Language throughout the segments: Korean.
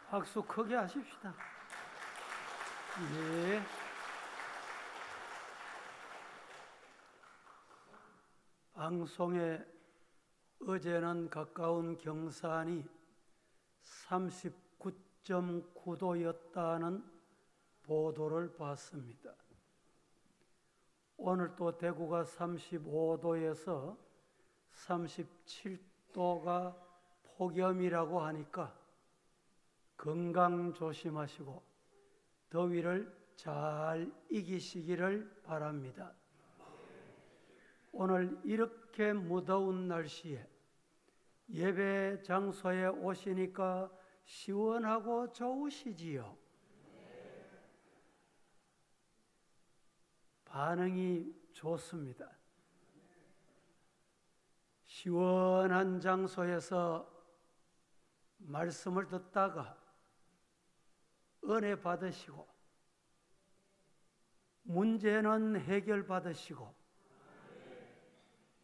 박수 크게 하십시다. 예. 방송에 어제는 가까운 경산이 39.9도였다는 보도를 봤습니다. 오늘 또 대구가 35도에서 37도가 폭염이라고 하니까 건강 조심하시고 더위를 잘 이기시기를 바랍니다. 오늘 이렇게 무더운 날씨에 예배 장소에 오시니까 시원하고 좋으시지요? 반응이 좋습니다. 시원한 장소에서 말씀을 듣다가 은혜 받으시고 문제는 해결받으시고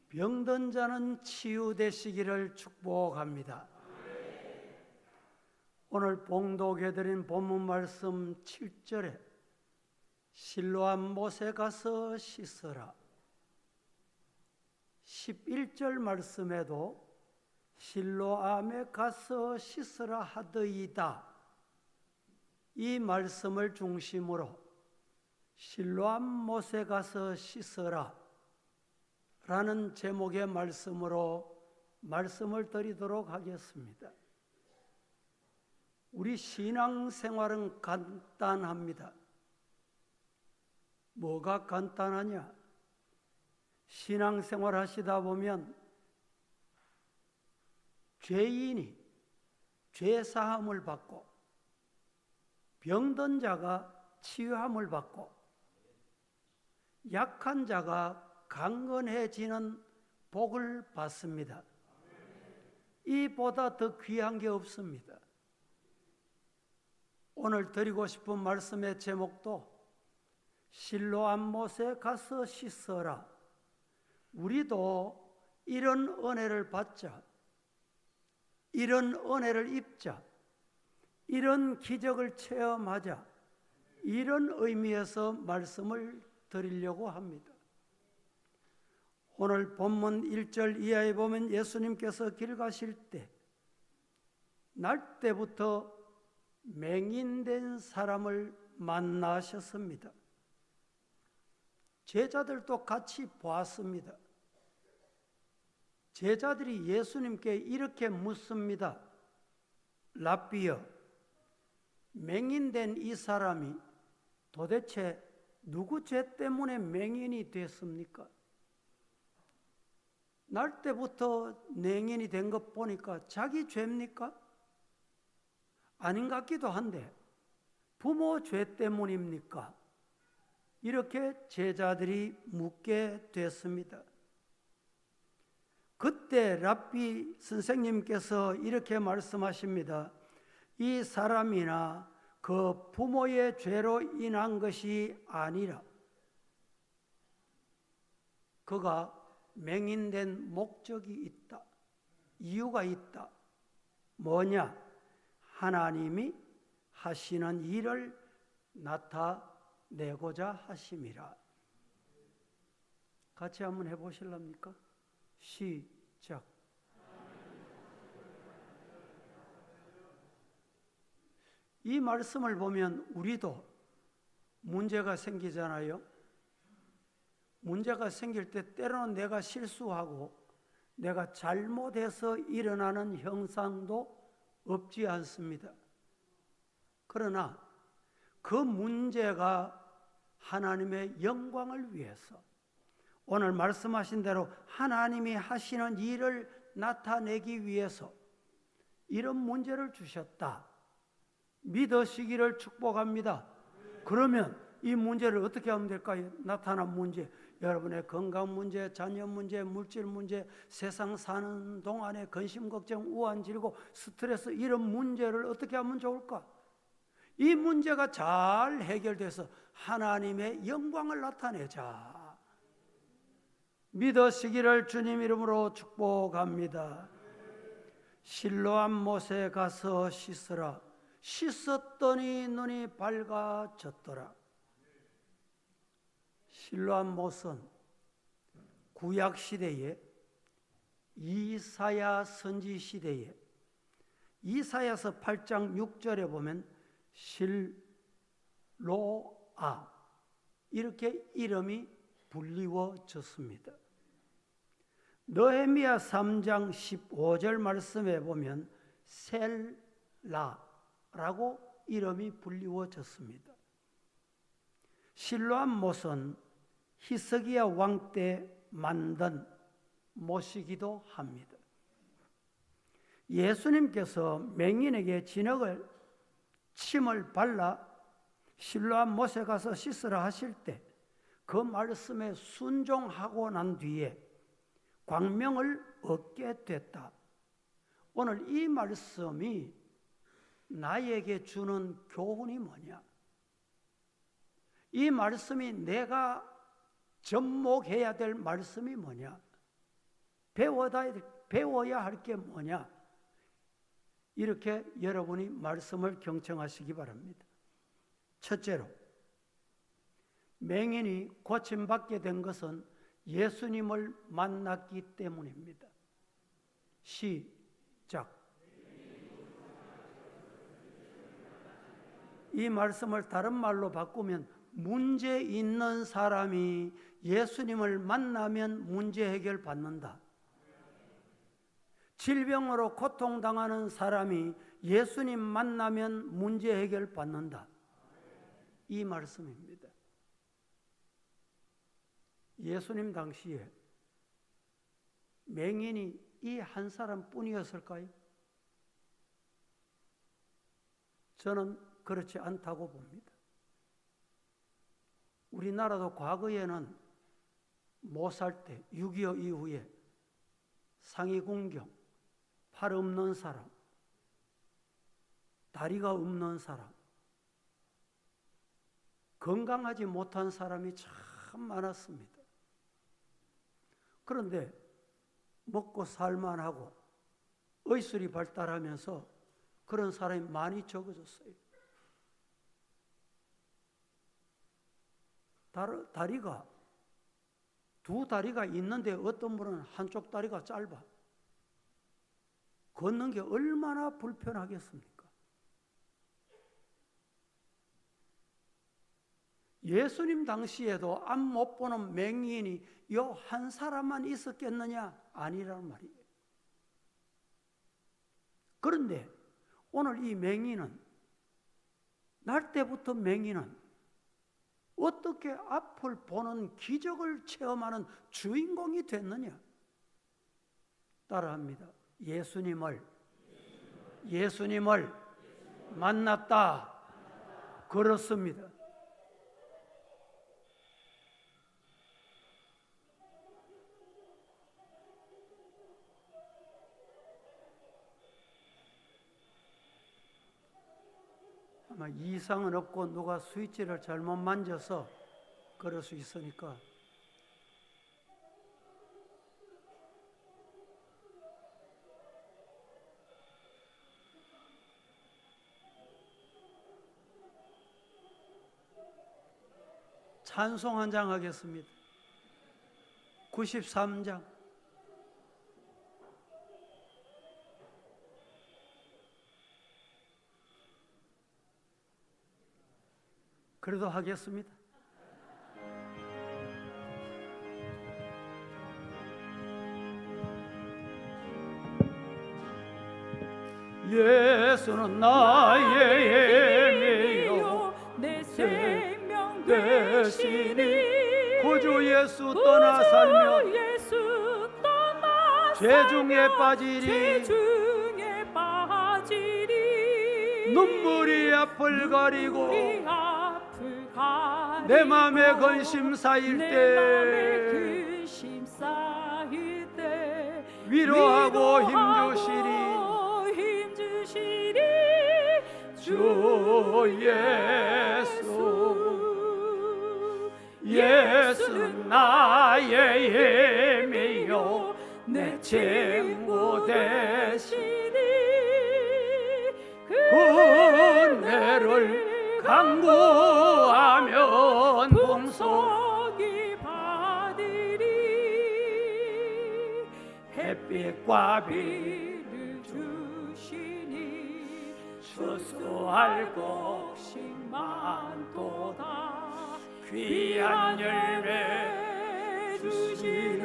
병든 자는 치유되시기를 축복합니다. 오늘 봉독해드린 본문 말씀 7절에 실로암 못에 가서 씻으라. 11절 말씀에도 실로암에 가서 씻으라 하더이다. 이 말씀을 중심으로 실로암 못에 가서 씻으라 라는 제목의 말씀으로 말씀을 드리도록 하겠습니다. 우리 신앙생활은 간단합니다. 뭐가 간단하냐? 신앙생활 하시다 보면 죄인이 죄사함을 받고 병든 자가 치유함을 받고 약한 자가 강건해지는 복을 받습니다. 이보다 더 귀한 게 없습니다. 오늘 드리고 싶은 말씀의 제목도 실로암 못에 가서 씻어라. 우리도 이런 은혜를 받자, 이런 은혜를 입자, 이런 기적을 체험하자, 이런 의미에서 말씀을 드리려고 합니다. 오늘 본문 1절 이하에 보면 예수님께서 길 가실 때 날 때부터 맹인된 사람을 만나셨습니다. 제자들도 같이 보았습니다. 제자들이 예수님께 이렇게 묻습니다. 랍비여, 맹인된 이 사람이 도대체 누구 죄 때문에 맹인이 됐습니까? 날 때부터 맹인이 된 것 보니까 자기 죄입니까? 아닌 것 같기도 한데 부모 죄 때문입니까? 이렇게 제자들이 묻게 됐습니다. 그때 랍비 선생님께서 이렇게 말씀하십니다. 이 사람이나 그 부모의 죄로 인한 것이 아니라 그가 맹인된 목적이 있다. 이유가 있다. 뭐냐? 하나님이 하시는 일을 나타내고자 하심이라. 같이 한번 해보실랍니까? 시작. 이 말씀을 보면 우리도 문제가 생기잖아요. 문제가 생길 때 때로는 내가 실수하고 내가 잘못해서 일어나는 형상도 없지 않습니다. 그러나 그 문제가 하나님의 영광을 위해서 오늘 말씀하신 대로 하나님이 하시는 일을 나타내기 위해서 이런 문제를 주셨다. 믿으시기를 축복합니다. 그러면 이 문제를 어떻게 하면 될까요? 나타난 문제, 여러분의 건강 문제, 자녀 문제, 물질 문제, 세상 사는 동안의 근심, 걱정, 우한, 질고, 스트레스 이런 문제를 어떻게 하면 좋을까? 이 문제가 잘 해결돼서 하나님의 영광을 나타내자. 믿으시기를 주님 이름으로 축복합니다. 실로암 못에 가서 씻으라. 씻었더니 눈이 밝아졌더라. 실로암 못은 구약 시대에 이사야 선지 시대에 이사야서 8장 6절에 보면 실로아 이렇게 이름이 불리워졌습니다. 느헤미야 3장 15절 말씀에 보면 셀라라고 이름이 불리워졌습니다. 실로암 못은 히스기야 왕 때 만든 못이기도 합니다. 예수님께서 맹인에게 침을 발라 실로암 못에 가서 씻으라 하실 때 그 말씀에 순종하고 난 뒤에 광명을 얻게 됐다. 오늘 이 말씀이 나에게 주는 교훈이 뭐냐? 이 말씀이 내가 접목해야 될 말씀이 뭐냐? 배워야 할 게 뭐냐? 이렇게 여러분이 말씀을 경청하시기 바랍니다. 첫째로, 맹인이 고침받게 된 것은 예수님을 만났기 때문입니다. 시작. 이 말씀을 다른 말로 바꾸면 문제 있는 사람이 예수님을 만나면 문제 해결 받는다. 질병으로 고통당하는 사람이 예수님 만나면 문제 해결 받는다. 이 말씀입니다. 예수님 당시에 맹인이 이 한 사람뿐이었을까요? 저는 그렇지 않다고 봅니다. 우리나라도 과거에는 못 살 때 6.25 이후에 상위군경, 팔 없는 사람, 다리가 없는 사람, 건강하지 못한 사람이 참 많았습니다. 그런데 먹고 살만하고 의술이 발달하면서 그런 사람이 많이 적어졌어요. 다리가 두 다리가 있는데 어떤 분은 한쪽 다리가 짧아. 걷는 게 얼마나 불편하겠습니까? 예수님 당시에도 앞 못 보는 맹인이 요 한 사람만 있었겠느냐? 아니란 말이에요. 그런데 오늘 이 맹인은, 날 때부터 맹인은 어떻게 앞을 보는 기적을 체험하는 주인공이 됐느냐? 따라합니다. 예수님을 만났다. 그렇습니다. 아마 이상은 없고 누가 스위치를 잘못 만져서 그럴 수 있으니까 찬송 한 장 하겠습니다. 93장. 그래도 하겠습니다. 예수는 나의 힘이요 내 생명 되시니 구주 예수 떠나 살면 예수 떠나 죄 중에 빠지리 죄 중에 빠지리 눈물이 앞을 가리고 내 맘에 근심 쌓일 때 위로하고 힘 주시리 주 예수는 나의 힘이요 내 친구 되시니 그 간구하면 봉송 봉송이 받으리. 햇빛과 비를 주시니 추수할 곡식 많도다. 귀한 열매 주시는 주시는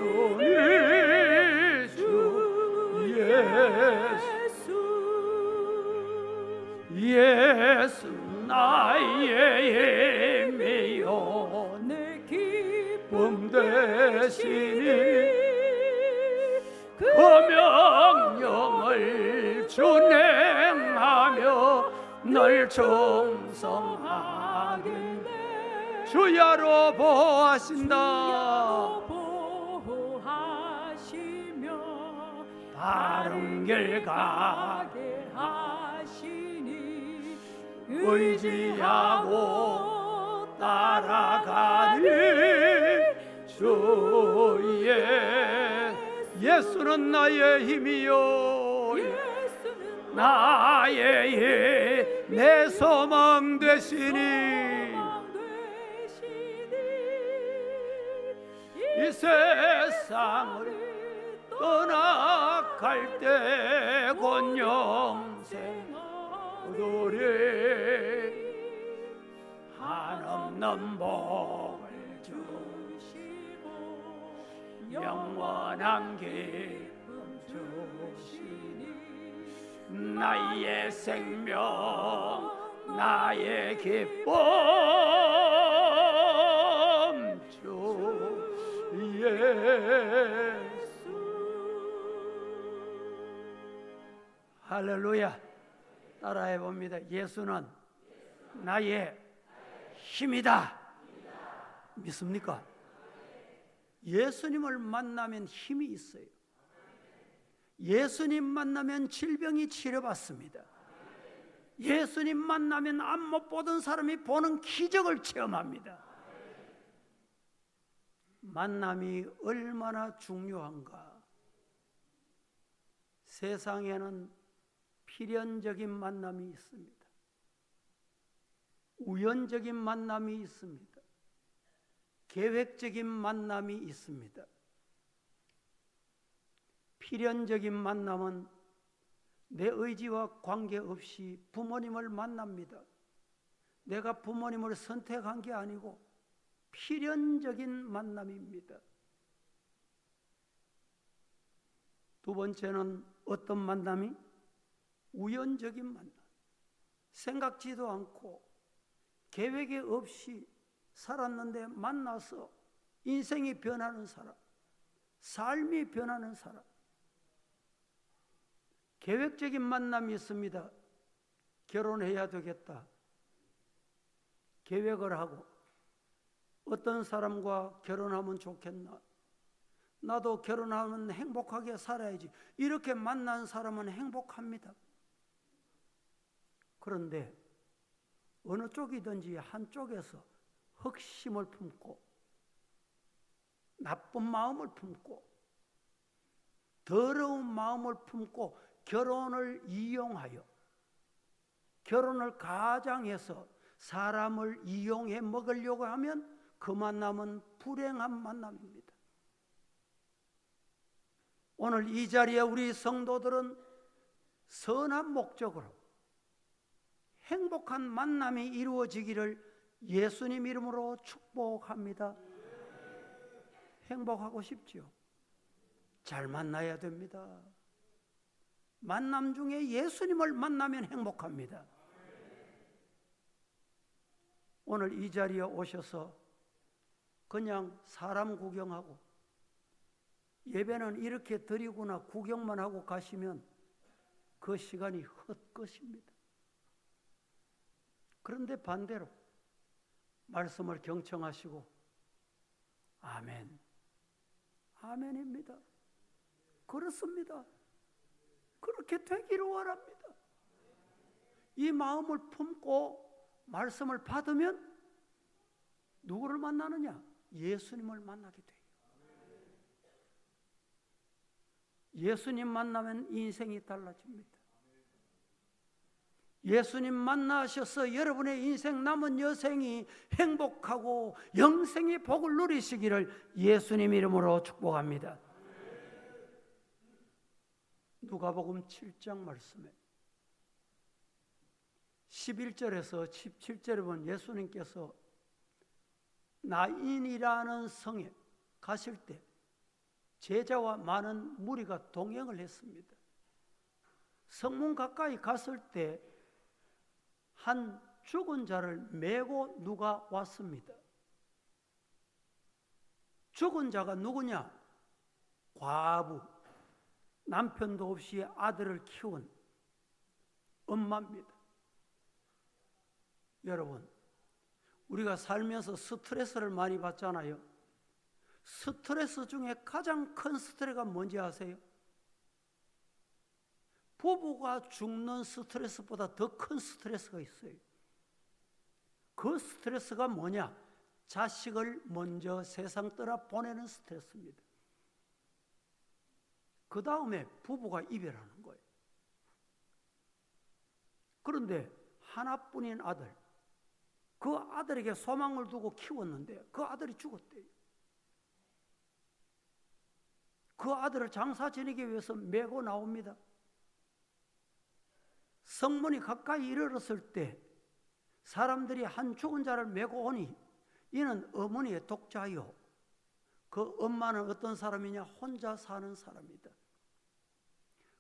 주 예수 나의 힘이요 내 기쁨 되시니 그 그 명령을 준행하며 널 충성하길래 주야로 보하신다 보호하시며 바른 길 가게 하시니 의지하고 따라가니 주의 예수는 나의 힘이요 예수는 나의 힘 내 소망 되시니 소망 되시니 이 세상을 떠나갈 때 곧 영생 얻으리 한없는 복을 주시고 영원한 기쁨 주시니 나의 생명 나의 기쁨 주 예수 할렐루야 따라해 봅니다. 예수는 나의 힘이다. 믿습니까? 예수님을 만나면 힘이 있어요. 예수님 만나면 질병이 치료받습니다. 예수님 만나면 앞 못 보던 사람이 보는 기적을 체험합니다. 만남이 얼마나 중요한가. 세상에는 필연적인 만남이 있습니다. 우연적인 만남이 있습니다. 계획적인 만남이 있습니다. 필연적인 만남은 내 의지와 관계없이 부모님을 만납니다. 내가 부모님을 선택한 게 아니고 필연적인 만남입니다. 두 번째는 어떤 만남이? 우연적인 만남. 생각지도 않고 계획이 없이 살았는데 만나서 인생이 변하는 사람, 삶이 변하는 사람. 계획적인 만남이 있습니다. 결혼해야 되겠다. 계획을 하고 어떤 사람과 결혼하면 좋겠나? 나도 결혼하면 행복하게 살아야지. 이렇게 만난 사람은 행복합니다. 그런데 어느 쪽이든지 한쪽에서 흑심을 품고 나쁜 마음을 품고 더러운 마음을 품고 결혼을 이용하여 결혼을 가장해서 사람을 이용해 먹으려고 하면 그 만남은 불행한 만남입니다. 오늘 이 자리에 우리 성도들은 선한 목적으로 행복한 만남이 이루어지기를 예수님 이름으로 축복합니다. 행복하고 싶지요? 잘 만나야 됩니다. 만남 중에 예수님을 만나면 행복합니다. 오늘 이 자리에 오셔서 그냥 사람 구경하고 예배는 이렇게 드리구나 구경만 하고 가시면 그 시간이 헛것입니다. 그런데 반대로 말씀을 경청하시고 아멘, 아멘입니다. 그렇습니다. 그렇게 되기를 원합니다. 이 마음을 품고 말씀을 받으면 누구를 만나느냐? 예수님을 만나게 돼요. 예수님 만나면 인생이 달라집니다. 예수님 만나셔서 여러분의 인생 남은 여생이 행복하고 영생의 복을 누리시기를 예수님 이름으로 축복합니다. 누가복음 7장 말씀에 11절에서 17절에 보면 예수님께서 나인이라는 성에 가실 때 제자와 많은 무리가 동행을 했습니다. 성문 가까이 갔을 때 한 죽은 자를 메고 누가 왔습니다. 죽은 자가 누구냐? 과부, 남편도 없이 아들을 키운 엄마입니다. 여러분, 우리가 살면서 스트레스를 많이 받잖아요. 스트레스 중에 가장 큰 스트레스가 뭔지 아세요? 부부가 죽는 스트레스보다 더 큰 스트레스가 있어요. 그 스트레스가 뭐냐? 자식을 먼저 세상 떠나 보내는 스트레스입니다. 그 다음에 부부가 이별하는 거예요. 그런데 하나뿐인 아들, 그 아들에게 소망을 두고 키웠는데 그 아들이 죽었대요. 그 아들을 장사 지내기 위해서 메고 나옵니다. 성문이 가까이 이르렀을 때 사람들이 한 죽은 자를 메고 오니 이는 어머니의 독자요. 그 엄마는 어떤 사람이냐? 혼자 사는 사람이다.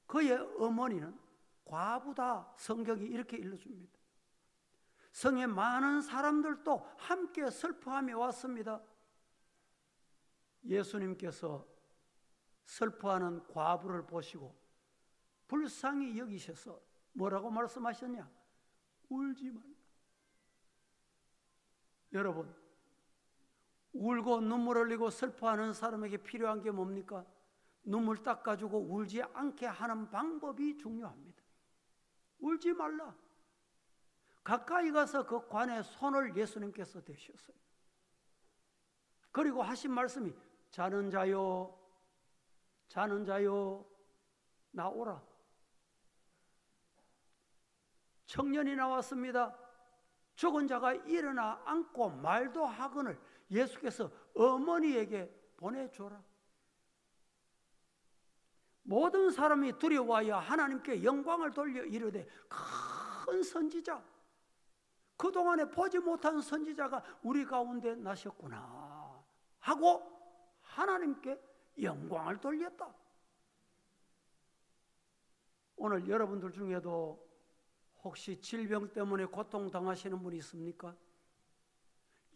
그의 어머니는 과부다. 성경이 이렇게 일러줍니다. 성에 많은 사람들도 함께 슬퍼하며 왔습니다. 예수님께서 슬퍼하는 과부를 보시고 불쌍히 여기셔서 뭐라고 말씀하셨냐? 울지 말라. 여러분, 울고 눈물 흘리고 슬퍼하는 사람에게 필요한 게 뭡니까? 눈물 닦아주고 울지 않게 하는 방법이 중요합니다. 울지 말라. 가까이 가서 그 관에 손을 예수님께서 대셨어요. 그리고 하신 말씀이 자는 자요, 자는 자요, 나오라. 청년이 나왔습니다. 죽은 자가 일어나 앉고 말도 하거늘 예수께서 어머니에게 보내줘라. 모든 사람이 두려워하여 하나님께 영광을 돌려 이르되 큰 선지자, 그동안에 보지 못한 선지자가 우리 가운데 나셨구나 하고 하나님께 영광을 돌렸다. 오늘 여러분들 중에도 혹시 질병 때문에 고통당하시는 분이 있습니까?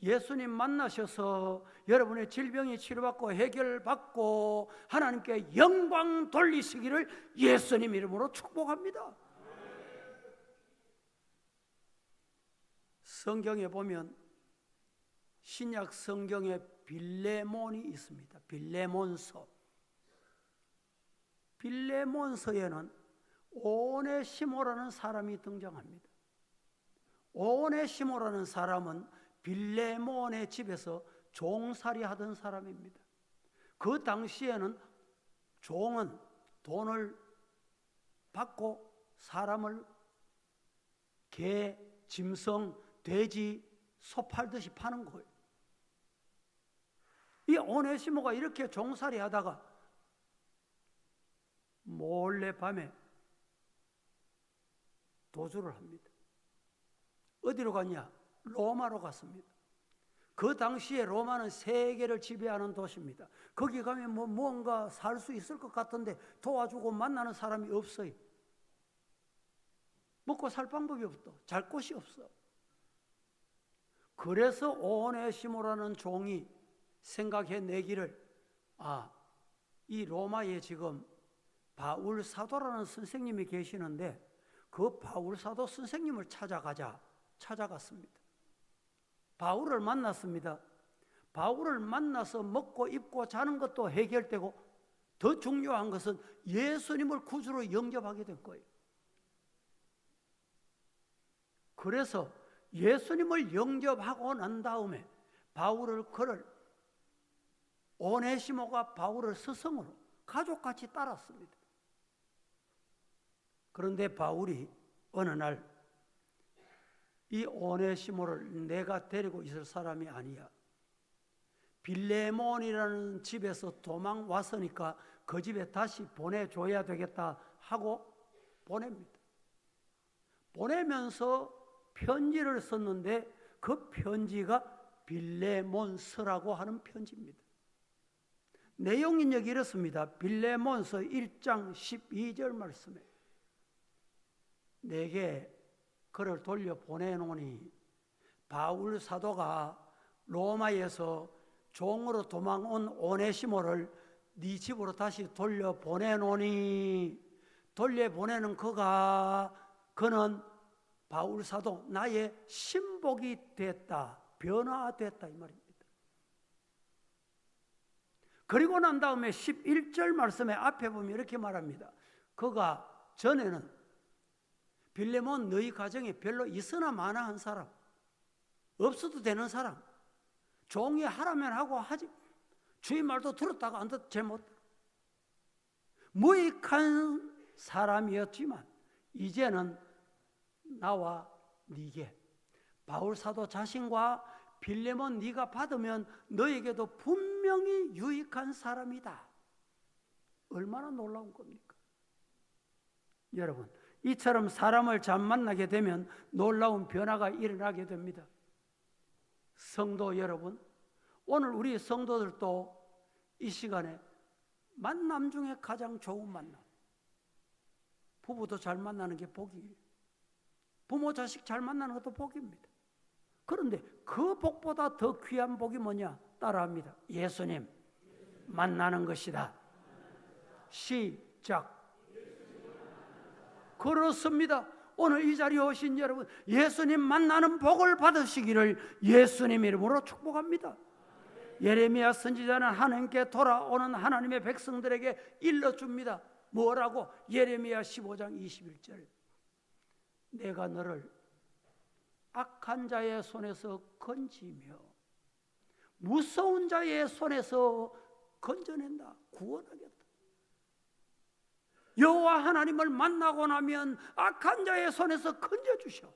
예수님 만나셔서 여러분의 질병이 치료받고 해결받고 하나님께 영광 돌리시기를 예수님 이름으로 축복합니다. 성경에 보면 신약 성경에 빌레몬이 있습니다. 빌레몬서. 빌레몬서에는 오네시모라는 사람이 등장합니다. 오네시모라는 사람은 빌레몬의 집에서 종살이 하던 사람입니다. 그 당시에는 종은 돈을 받고 사람을 개, 짐승, 돼지, 소 팔듯이 파는 거예요. 이 오네시모가 이렇게 종살이 하다가 몰래 밤에 도주를 합니다. 어디로 갔냐? 로마로 갔습니다. 그 당시에 로마는 세계를 지배하는 도시입니다. 거기 가면 뭔가 살 수 있을 것 같은데 도와주고 만나는 사람이 없어요. 먹고 살 방법이 없어. 잘 곳이 없어. 그래서 오네시모라는 종이 생각해내기를 이 로마에 지금 바울 사도라는 선생님이 계시는데 그 바울 사도 선생님을 찾아갔습니다. 바울을 만났습니다. 바울을 만나서 먹고 입고 자는 것도 해결되고 더 중요한 것은 예수님을 구주로 영접하게 된 거예요. 그래서 예수님을 영접하고 난 다음에 그를 오네시모가 바울을 스승으로 가족같이 따랐습니다. 그런데 바울이 어느 날 이 오네시모를 내가 데리고 있을 사람이 아니야. 빌레몬이라는 집에서 도망 왔으니까 그 집에 다시 보내줘야 되겠다 하고 보냅니다. 보내면서 편지를 썼는데 그 편지가 빌레몬서라고 하는 편지입니다. 내용은 여기 이렇습니다. 빌레몬서 1장 12절 말씀에 내게 그를 돌려 보내노니 바울 사도가 로마에서 종으로 도망온 오네시모를 네 집으로 다시 돌려 보내노니 돌려 보내는 그는 바울 사도 나의 신복이 됐다, 변화됐다 이 말입니다. 그리고 난 다음에 11절 말씀에 앞에 보면 이렇게 말합니다. 그가 전에는 빌레몬 너희 가정에 별로 있으나 마나 한 사람, 없어도 되는 사람, 종이 하라면 하고 하지 주의 말도 들었다가 안 듣 제못 무익한 사람이었지만 이제는 나와 네게 바울 사도 자신과 빌레몬 네가 받으면 너에게도 분명히 유익한 사람이다. 얼마나 놀라운 겁니까? 여러분, 이처럼 사람을 잘 만나게 되면 놀라운 변화가 일어나게 됩니다. 성도 여러분, 오늘 우리 성도들도 이 시간에 만남 중에 가장 좋은 만남, 부부도 잘 만나는 게 복이에요. 부모 자식 잘 만나는 것도 복입니다. 그런데 그 복보다 더 귀한 복이 뭐냐? 따라합니다. 예수님 만나는 것이다. 시작. 그렇습니다. 오늘 이 자리에 오신 여러분, 예수님 만나는 복을 받으시기를 예수님 이름으로 축복합니다. 예레미야 선지자는 하나님께 돌아오는 하나님의 백성들에게 일러줍니다. 뭐라고? 예레미야 15장 21절. 내가 너를 악한 자의 손에서 건지며 무서운 자의 손에서 건져낸다. 구원하겠다. 여호와 하나님을 만나고 나면 악한 자의 손에서 건져주셔.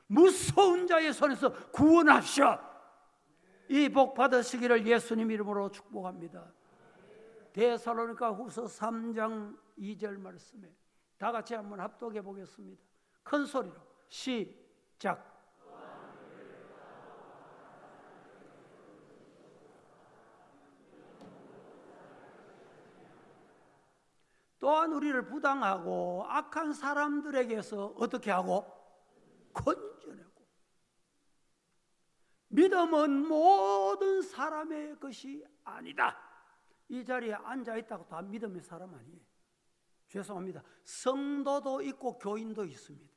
무서운 자의 손에서 구원하셔. 이 복 받으시기를 예수님 이름으로 축복합니다. 데살로니가 후서 3장 2절 말씀에 다 같이 한번 합독해 보겠습니다. 큰 소리로 시작. 또한 우리를 부당하고 악한 사람들에게서 어떻게 하고? 건져내고. 믿음은 모든 사람의 것이 아니다. 이 자리에 앉아있다고 다 믿음의 사람 아니에요. 죄송합니다. 성도도 있고 교인도 있습니다.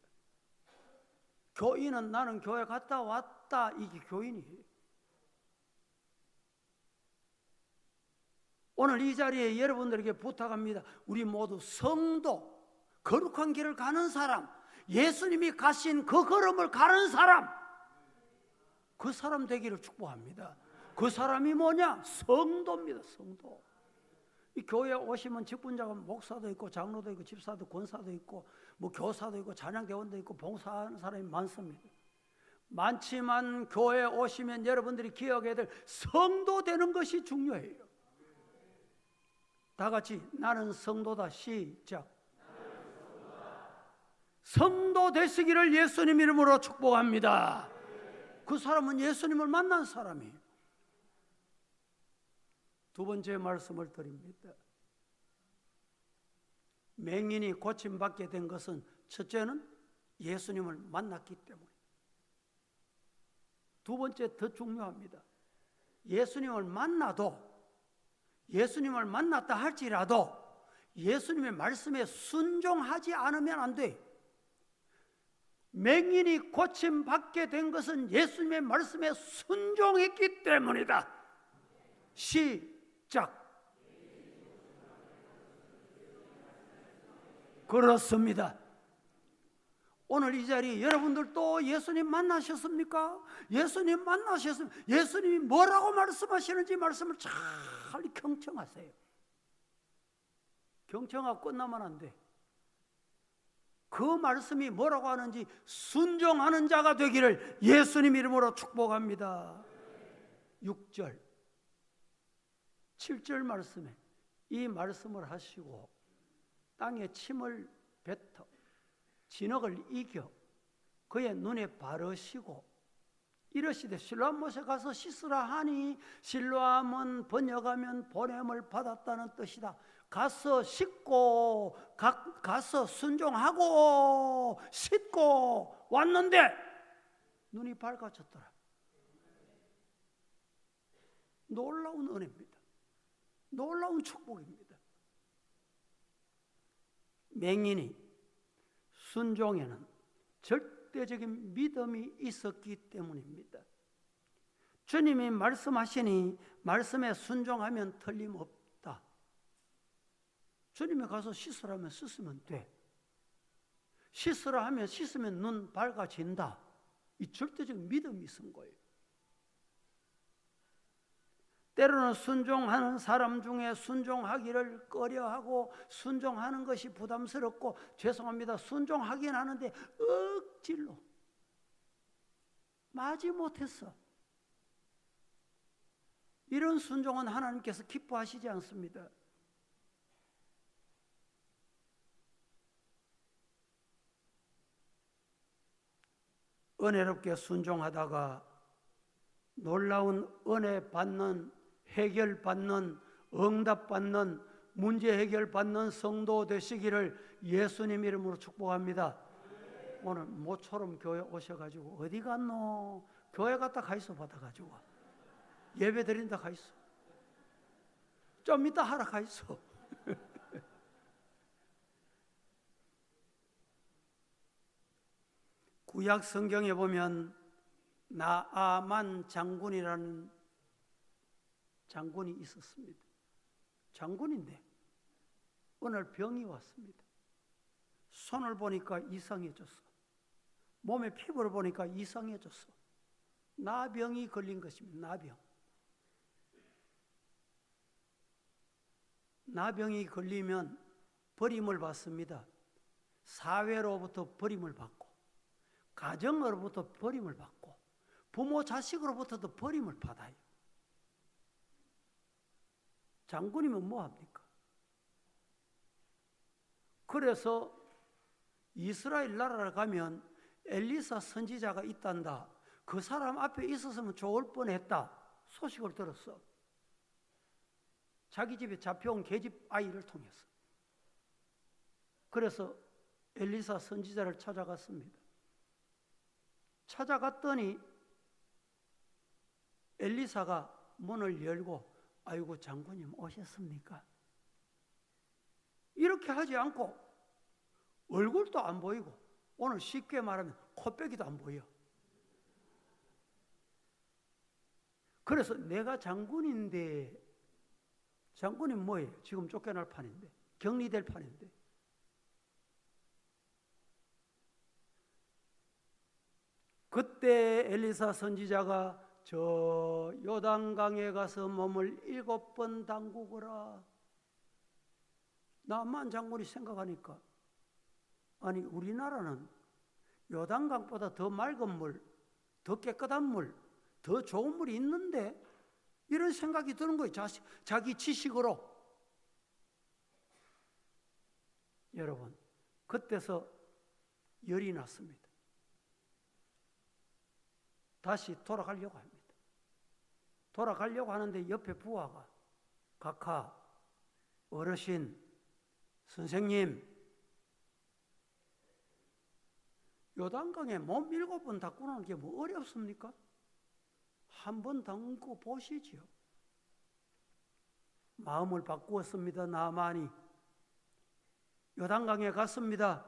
교인은 나는 교회 갔다 왔다, 이게 교인이에요. 오늘 이 자리에 여러분들에게 부탁합니다. 우리 모두 성도, 거룩한 길을 가는 사람, 예수님이 가신 그 걸음을 가는 사람, 그 사람 되기를 축복합니다. 그 사람이 뭐냐? 성도입니다. 성도. 이 교회에 오시면 직분자가 목사도 있고 장로도 있고 집사도 권사도 있고 뭐 교사도 있고 찬양대원도 있고 봉사하는 사람이 많습니다. 많지만 교회에 오시면 여러분들이 기억해야 될 성도 되는 것이 중요해요. 다 같이 나는 성도다. 시작. 성도 되시기를 예수님 이름으로 축복합니다. 그 사람은 예수님을 만난 사람이에요. 두 번째 말씀을 드립니다. 맹인이 고침받게 된 것은 첫째는 예수님을 만났기 때문에. 두 번째 더 중요합니다. 예수님을 만나도, 예수님을 만났다 할지라도 예수님의 말씀에 순종하지 않으면 안 돼. 맹인이 고침받게 된 것은 예수님의 말씀에 순종했기 때문이다. 시작. 그렇습니다. 오늘 이 자리에 여러분들도 예수님 만나셨습니까? 예수님 만나셨으면 예수님이 뭐라고 말씀하시는지 말씀을 잘 경청하세요. 경청하고 끝나면 안 돼. 그 말씀이 뭐라고 하는지 순종하는 자가 되기를 예수님 이름으로 축복합니다. 6절 7절 말씀에 이 말씀을 하시고 땅에 침을 뱉어 진흙을 이겨 그의 눈에 바르시고 이르시되 실로암 못에 가서 씻으라 하니 실로암은 번역하면 보냄을 받았다는 뜻이다. 가서 씻고 가서 순종하고 씻고 왔는데 눈이 밝아졌더라. 놀라운 은혜입니다. 놀라운 축복입니다. 맹인이 순종에는 절대적인 믿음이 있었기 때문입니다. 주님이 말씀하시니 말씀에 순종하면 틀림없다. 주님이 가서 씻으라면 씻으면 돼. 씻으라 하면 씻으면 눈 밝아진다. 이 절대적인 믿음이 있은 거예요. 때로는 순종하는 사람 중에 순종하기를 꺼려하고 순종하는 것이 부담스럽고 죄송합니다. 순종하긴 하는데 억지로 마지못했어. 이런 순종은 하나님께서 기뻐하시지 않습니다. 은혜롭게 순종하다가 놀라운 은혜 받는, 해결받는, 응답받는, 문제 해결받는 성도 되시기를 예수님 이름으로 축복합니다. 오늘 모처럼 교회 오셔가지고 어디 갔노? 교회 갔다 가있어 받아가지고 예배 드린다 가있어. 좀 이따 하라 가있어. 구약 성경에 보면 나아만 장군이라는 장군이 있었습니다. 장군인데 오늘 병이 왔습니다. 손을 보니까 이상해졌어. 몸의 피부를 보니까 이상해졌어. 나병이 걸린 것입니다. 나병. 나병이 걸리면 버림을 받습니다. 사회로부터 버림을 받고 가정으로부터 버림을 받고 부모 자식으로부터도 버림을 받아요. 장군이면 뭐합니까? 그래서 이스라엘 나라를 가면 엘리사 선지자가 있단다. 그 사람 앞에 있었으면 좋을 뻔했다. 소식을 들었어. 자기 집에 잡혀온 계집 아이를 통해서. 그래서 엘리사 선지자를 찾아갔습니다. 찾아갔더니 엘리사가 문을 열고 아이고 장군님 오셨습니까? 이렇게 하지 않고 얼굴도 안 보이고 오늘 쉽게 말하면 코빼기도 안 보여. 그래서 내가 장군인데 장군이 뭐예요? 지금 쫓겨날 판인데 격리될 판인데 그때 엘리사 선지자가 저 요단강에 가서 몸을 7번 담그거라. 나만 장군이 생각하니까 아니 우리나라는 요단강보다 더 맑은 물, 더 깨끗한 물, 더 좋은 물이 있는데 이런 생각이 드는 거예요. 자기 지식으로. 여러분 그때서 열이 났습니다. 다시 돌아가려고 합니다. 돌아가려고 하는데 옆에 부하가 각하, 어르신, 선생님 요단강에 몸 7번 닦고 나는 게 뭐 어렵습니까? 한번 담고 보시지요. 마음을 바꾸었습니다. 나만이 요단강에 갔습니다.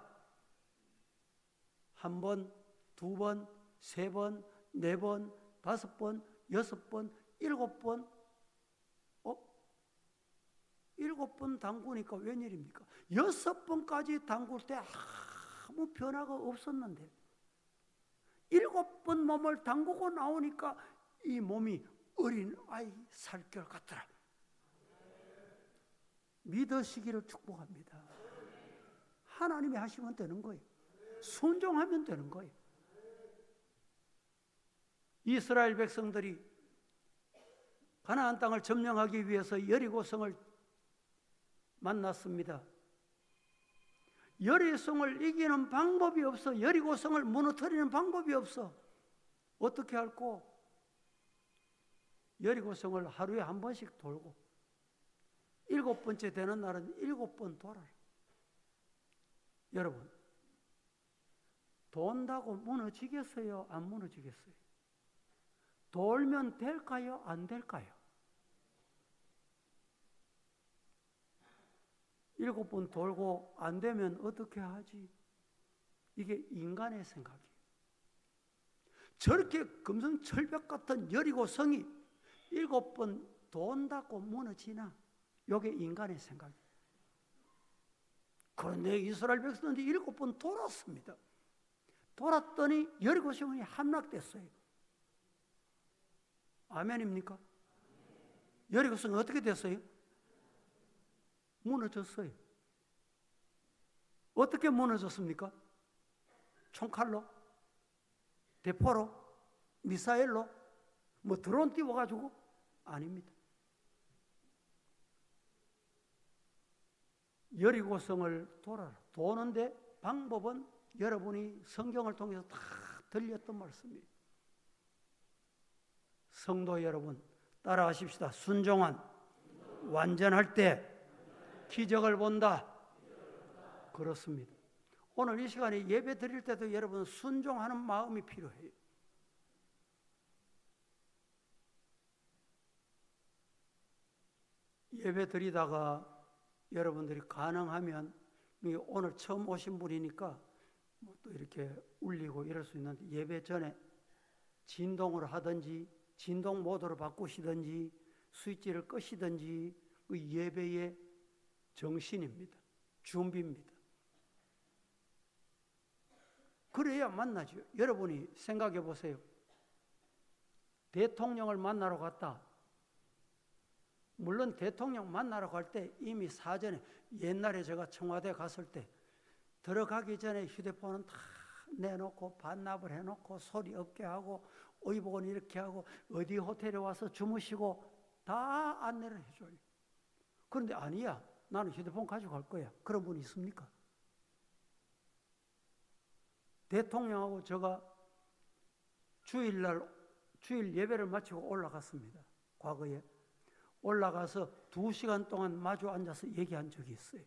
1번, 2번, 3번, 4번, 5번, 6번, 7번 7번 담그니까 웬일입니까? 6번까지 담글 때 아무 변화가 없었는데 7번 몸을 담그고 나오니까 이 몸이 어린 아이 살결 같더라. 믿으시기를 축복합니다. 하나님이 하시면 되는 거예요. 순종하면 되는 거예요. 이스라엘 백성들이 가나안 땅을 점령하기 위해서 여리고성을 만났습니다. 여리고성을 이기는 방법이 없어. 여리고성을 무너뜨리는 방법이 없어. 어떻게 할꼬? 여리고성을 하루에 한 번씩 돌고 7번째 되는 날은 7번 돌아라. 여러분, 돈다고 무너지겠어요? 안 무너지겠어요? 돌면 될까요? 안 될까요? 7번 돌고 안 되면 어떻게 하지? 이게 인간의 생각이에요. 저렇게 금성철벽 같은 여리고성이 7번 돈다고 무너지나? 이게 인간의 생각이에요. 그런데 이스라엘 백성들이 7번 돌았습니다. 돌았더니 여리고성이 함락됐어요. 아멘입니까? 여리고성이 어떻게 됐어요? 무너졌어요. 어떻게 무너졌습니까? 총칼로? 대포로? 미사일로? 뭐 드론 띄워가지고? 아닙니다. 여리고성을 돌아라. 도는데 방법은 여러분이 성경을 통해서 다 들렸던 말씀이에요. 성도 여러분, 따라하십시다. 순종한 완전할 때 기적을 본다. 그렇습니다. 오늘 이 시간에 예배 드릴 때도 여러분 순종하는 마음이 필요해요. 예배 드리다가 여러분들이 가능하면 오늘 처음 오신 분이니까 뭐 또 이렇게 울리고 이럴 수 있는데 예배 전에 진동을 하든지 진동 모드로 바꾸시든지 스위치를 끄시든지 그 예배의 정신입니다. 준비입니다. 그래야 만나죠. 여러분이 생각해 보세요. 대통령을 만나러 갔다. 물론 대통령 만나러 갈 때 이미 사전에 옛날에 제가 청와대 갔을 때 들어가기 전에 휴대폰은 다 내놓고 반납을 해놓고 소리 없게 하고 의복은 이렇게 하고 어디 호텔에 와서 주무시고 다 안내를 해줘요. 그런데 아니야. 나는 휴대폰 가지고 갈 거야. 그런 분이 있습니까? 대통령하고 제가 주일 예배를 마치고 올라갔습니다. 과거에. 올라가서 2시간 동안 마주 앉아서 얘기한 적이 있어요.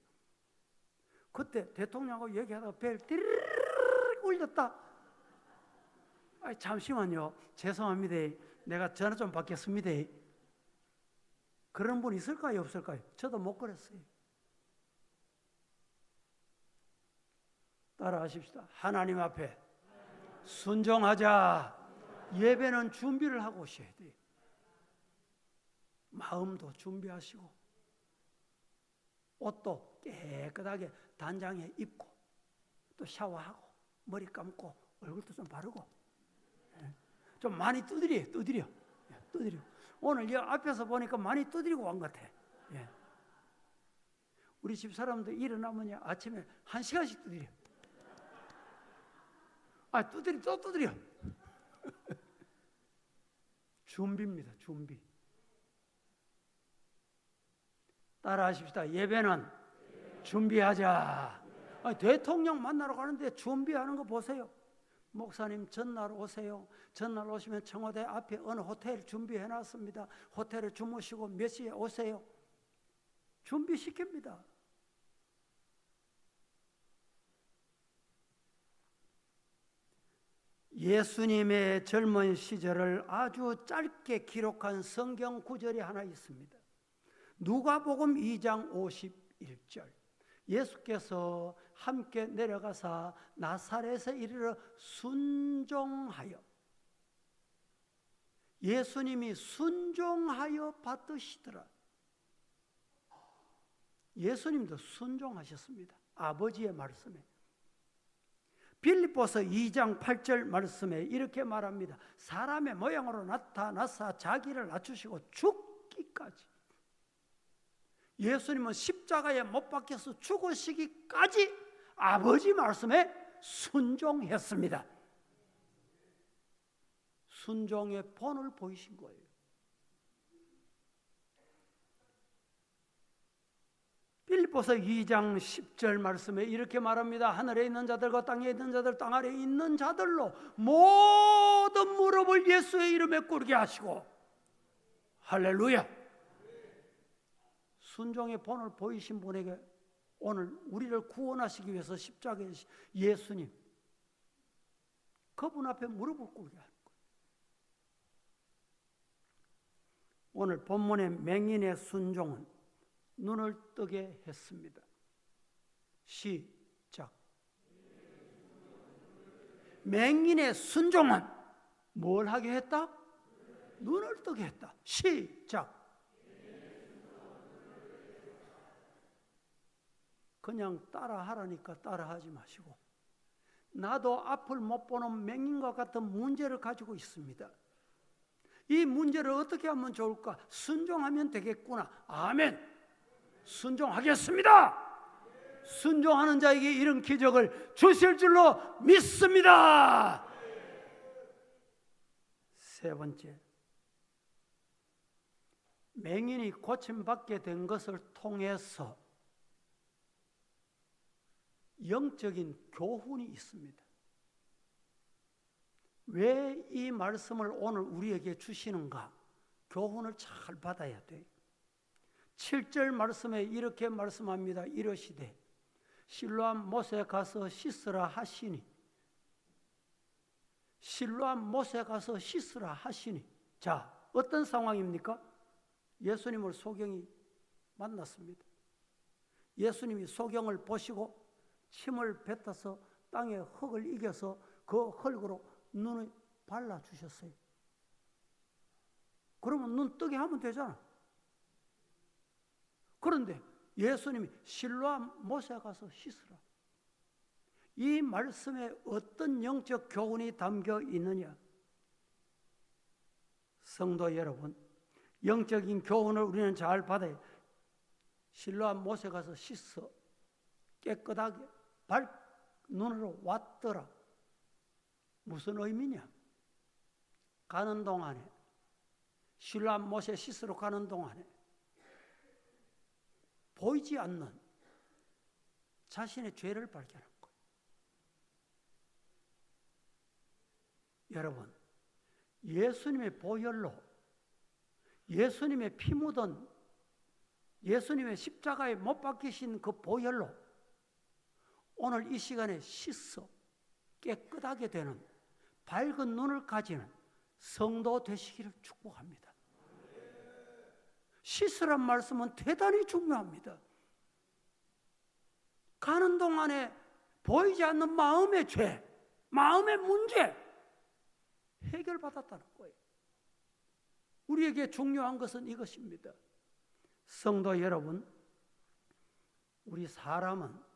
그때 대통령하고 얘기하다가 벨 띠르르르 울렸다. 잠시만요. 죄송합니다. 내가 전화 좀 받겠습니다. 그런 분 있을까요? 없을까요? 저도 못 그랬어요. 따라하십시다. 하나님 앞에 순종하자. 예배는 준비를 하고 오셔야 돼요. 마음도 준비하시고 옷도 깨끗하게 단장에 입고 또 샤워하고 머리 감고 얼굴도 좀 바르고 좀 많이 두드려. 오늘 이 앞에서 보니까 많이 두드리고 온 것 같아. 우리 집 사람들 일어나면 아침에 1시간씩 두드려. 또 두드려. 준비입니다. 준비. 따라하십시다. 예배는 준비하자. 대통령 만나러 가는데 준비하는 거 보세요. 목사님 전날 오세요. 전날 오시면 청와대 앞에 어느 호텔 준비해놨습니다. 호텔에 주무시고 몇 시에 오세요. 준비시킵니다. 예수님의 젊은 시절을 아주 짧게 기록한 성경 구절이 하나 있습니다. 누가복음 2장 51절. 예수께서 함께 내려가사 나사렛에 이르러 순종하여, 예수님이 순종하여 받으시더라. 예수님도 순종하셨습니다. 아버지의 말씀에. 빌립보서 2장 8절 말씀에 이렇게 말합니다. 사람의 모양으로 나타나사 자기를 낮추시고 죽기까지. 예수님은 십자가에 못 박혀서 죽으시기까지 아버지 말씀에 순종했습니다. 순종의 본을 보이신 거예요. 빌립보서 2장 10절 말씀에 이렇게 말합니다. 하늘에 있는 자들과 땅에 있는 자들, 땅 아래에 있는 자들로 모든 무릎을 예수의 이름에 꿇게 하시고, 할렐루야. 순종의 본을 보이신 분에게 오늘 우리를 구원하시기 위해서 십자가에 예수님, 그분 앞에 무릎을 꿇게 하는 거예요. 오늘 본문의 맹인의 순종은 눈을 뜨게 했습니다. 시작. 맹인의 순종은 뭘 하게 했다? 눈을 뜨게 했다. 시작. 그냥 따라하라니까 따라하지 마시고, 나도 앞을 못 보는 맹인과 같은 문제를 가지고 있습니다. 이 문제를 어떻게 하면 좋을까? 순종하면 되겠구나. 아멘. 순종하겠습니다. 순종하는 자에게 이런 기적을 주실 줄로 믿습니다. 세 번째, 맹인이 고침받게 된 것을 통해서 영적인 교훈이 있습니다. 왜 이 말씀을 오늘 우리에게 주시는가? 교훈을 잘 받아야 돼요. 7절 말씀에 이렇게 말씀합니다. 이러시되 실로암 못에 가서 씻으라 하시니, 실로암 못에 가서 씻으라 하시니. 자, 어떤 상황입니까? 예수님을 소경이 만났습니다. 예수님이 소경을 보시고 침을 뱉어서 땅에 흙을 이겨서 그 흙으로 눈을 발라주셨어요. 그러면 눈 뜨게 하면 되잖아. 그런데 예수님이 실로암 못에 가서 씻으라. 이 말씀에 어떤 영적 교훈이 담겨 있느냐? 성도 여러분, 영적인 교훈을 우리는 잘 받아야 돼. 실로암 못에 가서 씻어 깨끗하게 눈으로 왔더라. 무슨 의미냐? 가는 동안에, 실로암 못에 씻으러 가는 동안에 보이지 않는 자신의 죄를 발견한 거예요. 여러분, 예수님의 보혈로, 예수님의 피 묻은, 예수님의 십자가에 못 박히신 그 보혈로 오늘 이 시간에 씻어 깨끗하게 되는 밝은 눈을 가지는 성도 되시기를 축복합니다. 씻으란 말씀은 대단히 중요합니다. 가는 동안에 보이지 않는 마음의 죄, 마음의 문제 해결받았다는 거예요. 우리에게 중요한 것은 이것입니다. 성도 여러분, 우리 사람은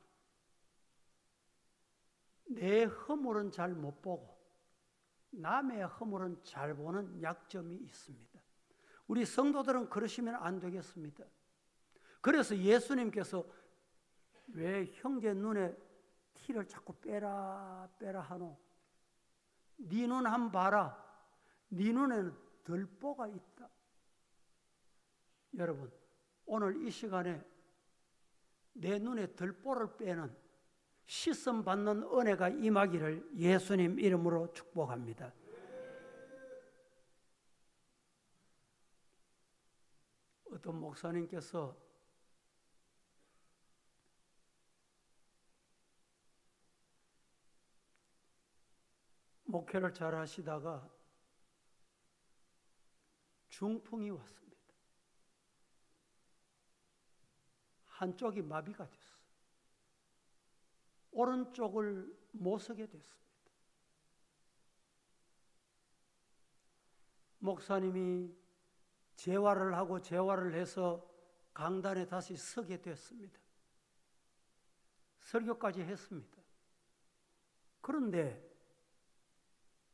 내 허물은 잘 못 보고 남의 허물은 잘 보는 약점이 있습니다. 우리 성도들은 그러시면 안 되겠습니다. 그래서 예수님께서 왜 형제 눈에 티를 자꾸 빼라 하노? 네 눈 한번 봐라. 네 눈에는 들보가 있다. 여러분, 오늘 이 시간에 내 눈에 들보를 빼는 씻음 받는 은혜가 임하기를 예수님 이름으로 축복합니다. 어떤 목사님께서 목회를 잘 하시다가 중풍이 왔습니다. 한쪽이 마비가 됐어요. 오른쪽을 못 서게 됐습니다. 목사님이 재활을 하고 재활을 해서 강단에 다시 서게 됐습니다. 설교까지 했습니다. 그런데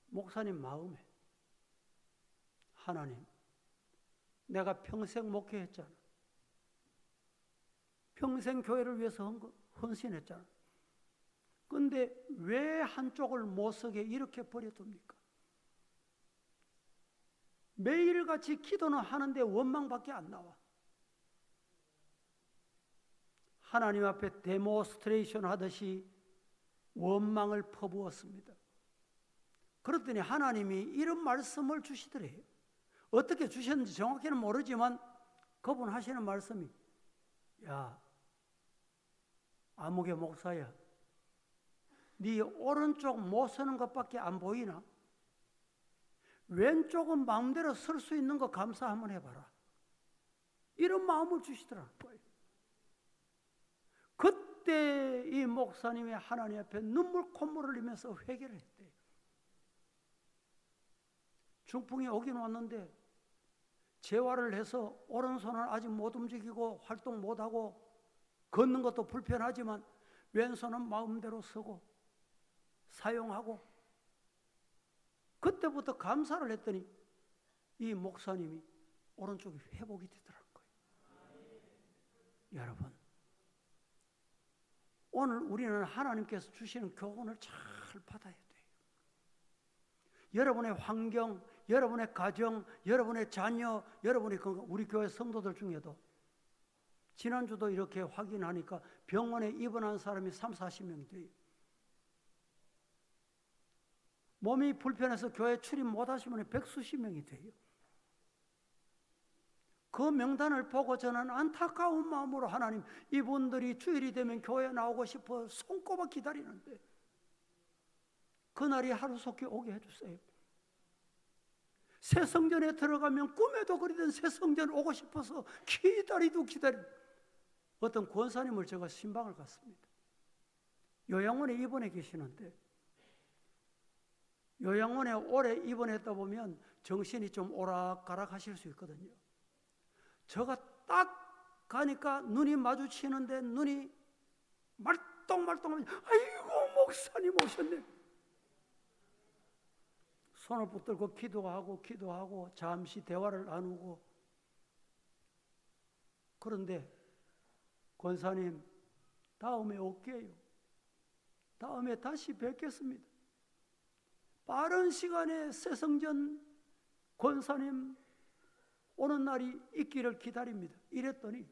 목사님 마음에 하나님, 내가 평생 목회했잖아. 평생 교회를 위해서 헌신했잖아. 근데 왜 한쪽을 못 서게 이렇게 버려둡니까? 매일같이 기도는 하는데 원망밖에 안 나와. 하나님 앞에 데모스트레이션 하듯이 원망을 퍼부었습니다. 그랬더니 하나님이 이런 말씀을 주시더래요. 어떻게 주셨는지 정확히는 모르지만 그분 하시는 말씀이, 야, 아무개 목사야, 네 오른쪽 못 서는 것밖에 안 보이나? 왼쪽은 마음대로 설 수 있는 거 감사 한번 해봐라. 이런 마음을 주시더라는 거예요. 그때 이 목사님이 하나님 앞에 눈물 콧물 흘리면서 회개를 했대요. 중풍이 오긴 왔는데 재활을 해서 오른손은 아직 못 움직이고 활동 못하고 걷는 것도 불편하지만 왼손은 마음대로 서고 사용하고, 그때부터 감사를 했더니 이 목사님이 오른쪽이 회복이 되더라는 거예요. 여러분, 오늘 우리는 하나님께서 주시는 교훈을 잘 받아야 돼요. 여러분의 환경, 여러분의 가정, 여러분의 자녀, 여러분의 건강, 우리 교회 성도들 중에도 지난주도 이렇게 확인하니까 병원에 입원한 사람이 30-40명이 돼요. 몸이 불편해서 교회 출입 못하신 분이 100수십 명이 돼요. 그 명단을 보고 저는 안타까운 마음으로 하나님, 이분들이 주일이 되면 교회에 나오고 싶어 손꼽아 기다리는데 그날이 하루속히 오게 해주세요. 새 성전에 들어가면 꿈에도 그리던 새 성전 오고 싶어서 기다리도 어떤 권사님을 제가 신방을 갔습니다. 요양원에 입원해 계시는데, 요양원에 오래 입원했다 보면 정신이 좀 오락가락 하실 수 있거든요. 제가 딱 가니까 눈이 마주치는데 눈이 말똥말똥하면, 아이고 목사님 오셨네. 손을 붙들고 기도하고 잠시 대화를 나누고, 그런데 권사님 다음에 올게요. 다음에 다시 뵙겠습니다. 빠른 시간에 새성전 권사님 오는 날이 있기를 기다립니다. 이랬더니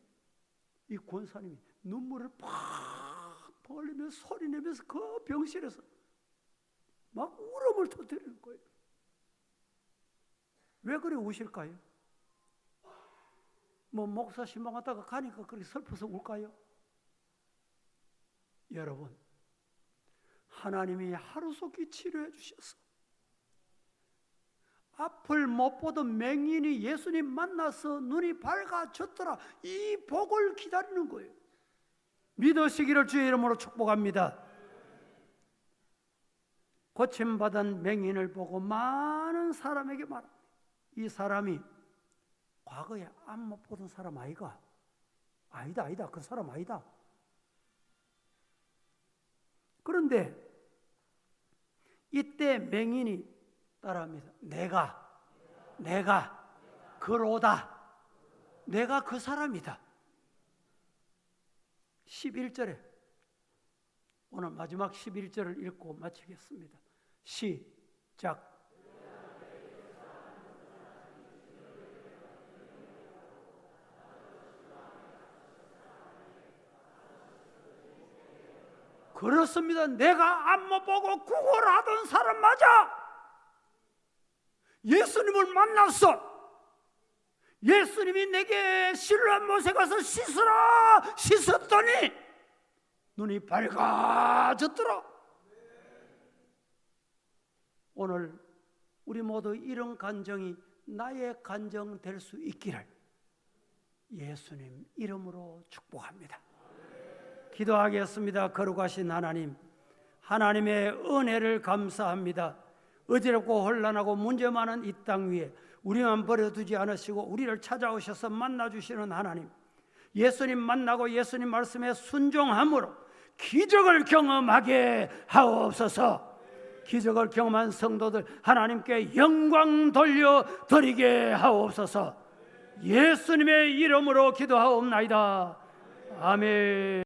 이 권사님이 눈물을 팍 흘리면서 소리내면서 그 병실에서 막 울음을 터뜨리는 거예요. 왜 그래 우실까요? 뭐 목사 신방하다가 가니까 그렇게 슬퍼서 울까요? 여러분, 하나님이 하루속히 치료해 주셔서 앞을 못 보던 맹인이 예수님 만나서 눈이 밝아졌더라, 이 복을 기다리는 거예요. 믿으시기를 주의 이름으로 축복합니다. 고침받은 맹인을 보고 많은 사람에게 말합니다. 이 사람이 과거에 안 못 보던 사람 아이가? 아니다. 그 사람 아니다. 그런데 이때 맹인이 따라합니다. 내가 그로다. 내가 그 사람이다. 11절에 오늘 마지막 11절을 읽고 마치겠습니다. 시작. 그렇습니다. 내가 안못 보고 구걸하던 사람 맞아. 예수님을 만났어. 예수님이 내게 실로암 못에 가서 씻으라 씻었더니 눈이 밝아졌더라. 오늘 우리 모두 이런 간정이 나의 간정 될 수 있기를 예수님 이름으로 축복합니다. 기도하겠습니다. 거룩하신 하나님, 하나님의 은혜를 감사합니다. 어지럽고 혼란하고 문제 많은 이 땅 위에 우리만 버려두지 않으시고 우리를 찾아오셔서 만나주시는 하나님, 예수님 만나고 예수님 말씀에 순종함으로 기적을 경험하게 하옵소서. 기적을 경험한 성도들 하나님께 영광 돌려드리게 하옵소서. 예수님의 이름으로 기도하옵나이다. 아멘.